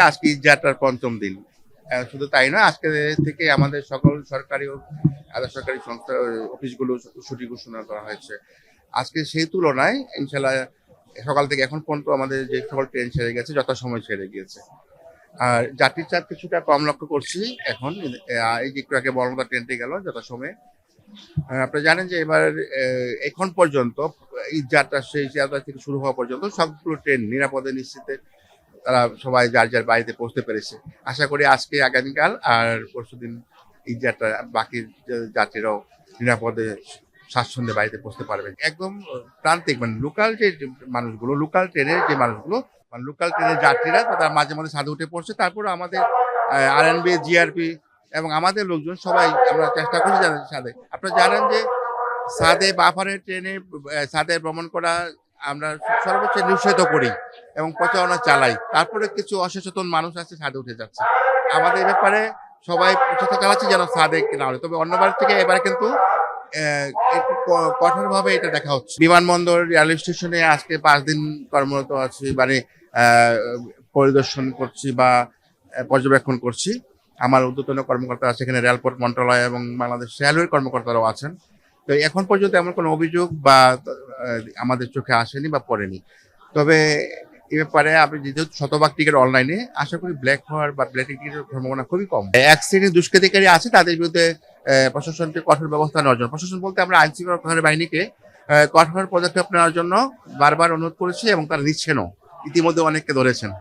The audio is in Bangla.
আজকে ঈদযাত্রার পঞ্চম দিন। শুধু তাই নয়, আজকে থেকে আমাদের সকল সরকারি ও আধা সরকারি সংস্থা অফিসগুলো ছুটি ঘোষণা করা হয়েছে। আজকে সেই তুলনায় ইনশাল্লাহ সকাল থেকে এখন পর্যন্ত আমাদের যে সকল ট্রেন ছেড়ে গেছে যথাসময়ে ছেড়ে গিয়েছে। আর যাত্রীর চাপ কিছুটা কম লক্ষ্য করছি এখন। এই যে একটু আগে বর্ণনা ট্রেনটি গেল যথাসময়ে। আপনি জানেন যে এবার এখন পর্যন্ত ঈদযাত্রা সেই যাত্রা থেকে শুরু হওয়া পর্যন্ত সবগুলো ট্রেন নিরাপদে নিশ্চিতে তারা সবাই যার যার বাড়িতে পৌঁছতে পেরেছে। আশা করি আজকে আগামীকাল আর পরশুদিন ঈদযাত্রা বাকি যাত্রীরাও নিরাপদে স্বাচ্ছন্দ্যে বাড়িতে পৌঁছতে পারবেন। একদম প্রান্তিক মানে লোকাল যে মানুষগুলো, লোকাল ট্রেনের যে মানুষগুলো মানে লোকাল ট্রেনের যাত্রীরা তারা মাঝে মাঝে ছাদে উঠে পড়ছে। তারপরে আমাদের আরএনবি, জিআরপি এবং আমাদের লোকজন সবাই আমরা চেষ্টা করছি ছাদে। আপনারা জানেন যে ছাদে বাফারের ট্রেনে ছাদে ভ্রমণ করা আমরা সর্বোচ্চ নিষেধ করি এবং প্রচারণা চালাই। তারপরে কিছু অসচেতন মানুষ আছে ছাদে উঠে যাচ্ছে। আমাদের এই ব্যাপারে সবাই প্রচেষ্টা চালাচ্ছে যেন ছাদে না ওঠে। তবে অন্যবার থেকে এবার কিন্তু একটু কঠোরভাবে এটা দেখা হচ্ছে। বিমানবন্দর, রেল স্টেশনে আজকে ৫ দিন কর্মরত আছি, মানে পরিদর্শন করছি বা পর্যবেক্ষণ করছি। আমার ঊর্ধ্বতন কর্মকর্তা আছে এখানে, রেলপথ মন্ত্রণালয় এবং বাংলাদেশ রেলওয়ের কর্মকর্তারাও আছেন। তো এখন পর্যন্ত এমন কোনো অভিযোগ বা আমাদের চোখে আসেনি বা পড়েনি। তবে এ ব্যাপারে আপনি যেহেতু শতভাগ টিকিট অনলাইনে, আশা করি ব্ল্যাক হওয়ার বা ব্ল্যাক টিকিটের সম্ভাবনা খুবই কম। এক শ্রেণীর দুষ্কৃতিকারী আছে, তাদের বিরুদ্ধে প্রশাসনকে কঠোর ব্যবস্থা নেওয়ার জন্য, প্রশাসন বলতে আমরা আইন শৃঙ্খলা বাহিনীকে কঠোর পদক্ষেপ নেওয়ার জন্য বারবার অনুরোধ করেছি এবং তারা নিচ্ছেনও। ইতিমধ্যে অনেককে ধরেছেন।